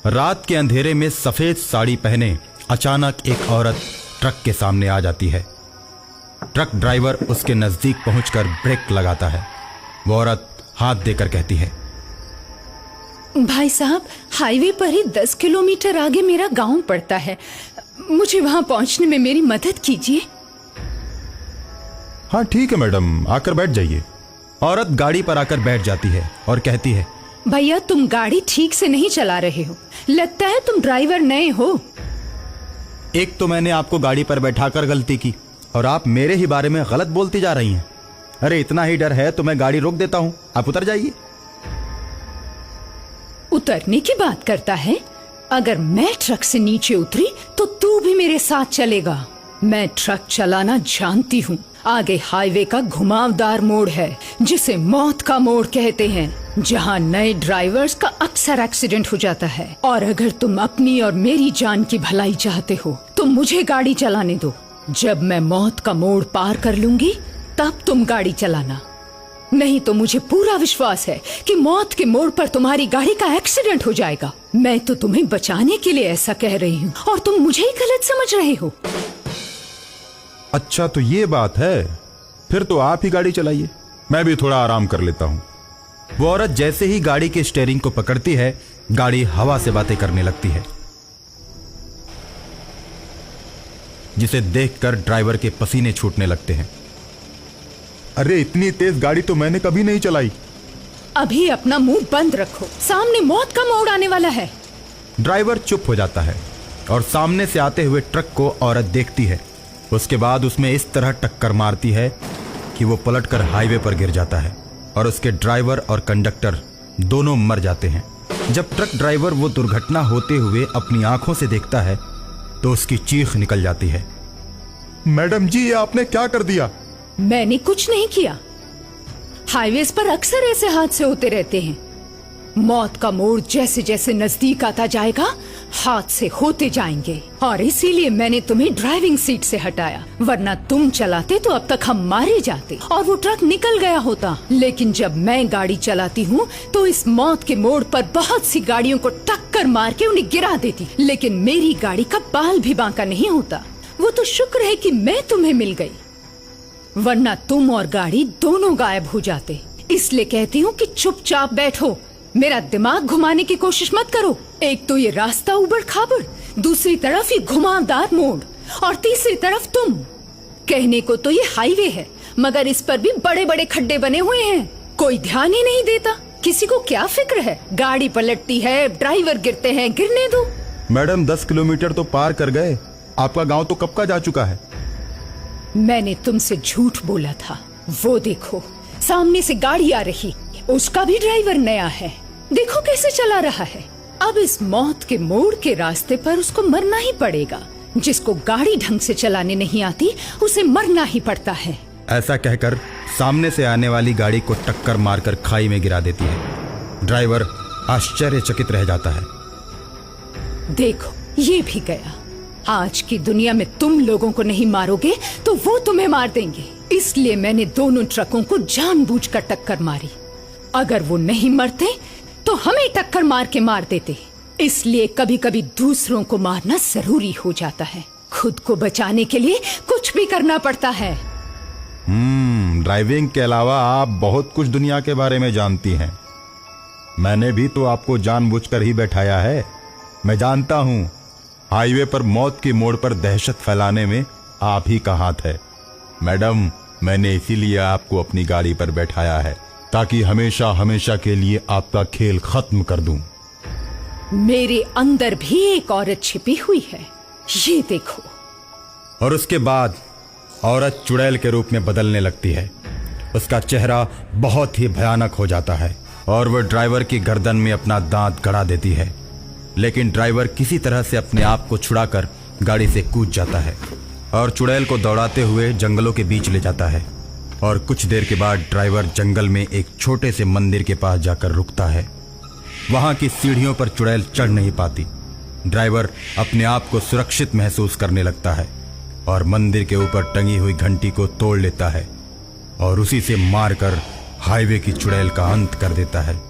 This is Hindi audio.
रात के अंधेरे में सफेद साड़ी पहने अचानक एक औरत ट्रक के सामने आ जाती है। ट्रक ड्राइवर उसके नजदीक पहुंचकर ब्रेक लगाता है। वो औरत हाथ देकर कहती है, भाई साहब, हाईवे पर ही 10 किलोमीटर आगे मेरा गांव पड़ता है, मुझे वहां पहुंचने में मेरी मदद कीजिए। हाँ ठीक है मैडम, आकर बैठ जाइए। औरत गाड़ी पर आकर बैठ जाती है और कहती है, भैया तुम गाड़ी ठीक से नहीं चला रहे हो, लगता है तुम ड्राइवर नए हो। एक तो मैंने आपको गाड़ी पर बैठाकर गलती की और आप मेरे ही बारे में गलत बोलती जा रही हैं। अरे इतना ही डर है तो मैं गाड़ी रोक देता हूं, आप उतर जाइए। उतरने की बात करता है? अगर मैं ट्रक से नीचे उतरी तो तू भी मेरे साथ चलेगा। मैं ट्रक चलाना जानती हूँ। आगे हाईवे का घुमावदार मोड़ है जिसे मौत का मोड़ कहते हैं, जहाँ नए ड्राइवर्स का अक्सर एक्सीडेंट हो जाता है। और अगर तुम अपनी और मेरी जान की भलाई चाहते हो तो मुझे गाड़ी चलाने दो। जब मैं मौत का मोड़ पार कर लूंगी तब तुम गाड़ी चलाना, नहीं तो मुझे पूरा विश्वास है कि मौत के मोड़ पर तुम्हारी गाड़ी का एक्सीडेंट हो जाएगा। मैं तो तुम्हें बचाने के लिए ऐसा कह रही हूँ और तुम मुझे ही गलत समझ रहे हो। अच्छा तो ये बात है, फिर तो आप ही गाड़ी चलाइए, मैं भी थोड़ा आराम कर लेता हूं। वो औरत जैसे ही गाड़ी के स्टीयरिंग को पकड़ती है, गाड़ी हवा से बातें करने लगती है, जिसे देखकर ड्राइवर के पसीने छूटने लगते हैं। अरे इतनी तेज गाड़ी तो मैंने कभी नहीं चलाई। अभी अपना मुंह बंद रखो, सामने मौत का मोड़ आने वाला है। ड्राइवर चुप हो जाता है और सामने से आते हुए ट्रक को औरत देखती है। उसके बाद उसमें इस तरह टक्कर मारती है कि वो पलटकर हाईवे पर गिर जाता है और उसके ड्राइवर और कंडक्टर दोनों मर जाते हैं। जब ट्रक ड्राइवर वो दुर्घटना होते हुए अपनी आंखों से देखता है तो उसकी चीख निकल जाती है, मैडम जी ये आपने क्या कर दिया? मैंने कुछ नहीं किया। हाईवेज पर अक्सर ऐसे हादसे होते रहते हैं। मौत का मोड़ जैसे जैसे नजदीक आता जाएगा हादसे होते जाएंगे, और इसीलिए मैंने तुम्हें ड्राइविंग सीट से हटाया, वरना तुम चलाते तो अब तक हम मारे जाते और वो ट्रक निकल गया होता। लेकिन जब मैं गाड़ी चलाती हूँ तो इस मौत के मोड़ पर बहुत सी गाड़ियों को टक्कर मार के उन्हें गिरा देती, लेकिन मेरी गाड़ी का बाल भी बांका नहीं होता। वो तो शुक्र है कि मैं तुम्हें मिल गई, वरना तुम और गाड़ी दोनों गायब हो जाते। इसलिए कहती हूँ कि चुपचाप बैठो, मेरा दिमाग घुमाने की कोशिश मत करो। एक तो ये रास्ता उबड़ खाबड़, दूसरी तरफ ये घुमावदार मोड़, और तीसरी तरफ तुम। कहने को तो ये हाईवे है, मगर इस पर भी बड़े बड़े खड्डे बने हुए हैं। कोई ध्यान ही नहीं देता। किसी को क्या फिक्र है? गाड़ी पलटती है, ड्राइवर गिरते हैं, गिरने दो। मैडम 10 किलोमीटर तो पार कर गए, आपका गांव तो कब का जा चुका है। मैंने तुमसे झूठ बोला था। वो देखो सामने से गाड़ी आ रही, उसका भी ड्राइवर नया है, देखो कैसे चला रहा है। अब इस मौत के मोड़ के रास्ते पर उसको मरना ही पड़ेगा। जिसको गाड़ी ढंग से चलाने नहीं आती उसे मरना ही पड़ता है। ऐसा कहकर सामने से आने वाली गाड़ी को टक्कर मारकर खाई में गिरा देती है। ड्राइवर आश्चर्यचकित रह जाता है। देखो ये भी गया। आज की दुनिया में तुम लोगों को नहीं मारोगे तो वो तुम्हें मार देंगे। इसलिए मैंने दोनों ट्रकों को जानबूझकर टक्कर मारी। अगर वो नहीं मरते तो हमें टक्कर मार के मार देते। इसलिए कभी कभी दूसरों को मारना जरूरी हो जाता है। खुद को बचाने के लिए कुछ भी करना पड़ता है। ड्राइविंग के अलावा आप बहुत कुछ दुनिया के बारे में जानती हैं। मैंने भी तो आपको जानबूझकर ही बैठाया है। मैं जानता हूँ हाईवे पर मौत के मोड़ पर दहशत फैलाने में आप ही का हाथ है। मैडम मैंने इसीलिए आपको अपनी गाड़ी पर बैठाया है ताकि हमेशा हमेशा के लिए आपका खेल खत्म कर दूं। मेरे अंदर भी एक औरत छिपी हुई है, ये देखो। और उसके बाद औरत चुड़ैल के रूप में बदलने लगती है। उसका चेहरा बहुत ही भयानक हो जाता है और वह ड्राइवर की गर्दन में अपना दांत गड़ा देती है। लेकिन ड्राइवर किसी तरह से अपने आप को छुड़ाकर गाड़ी से कूद जाता है और चुड़ैल को दौड़ाते हुए जंगलों के बीच ले जाता है। और कुछ देर के बाद ड्राइवर जंगल में एक छोटे से मंदिर के पास जाकर रुकता है। वहां की सीढ़ियों पर चुड़ैल चढ़ नहीं पाती। ड्राइवर अपने आप को सुरक्षित महसूस करने लगता है और मंदिर के ऊपर टंगी हुई घंटी को तोड़ लेता है और उसी से मारकर हाईवे की चुड़ैल का अंत कर देता है।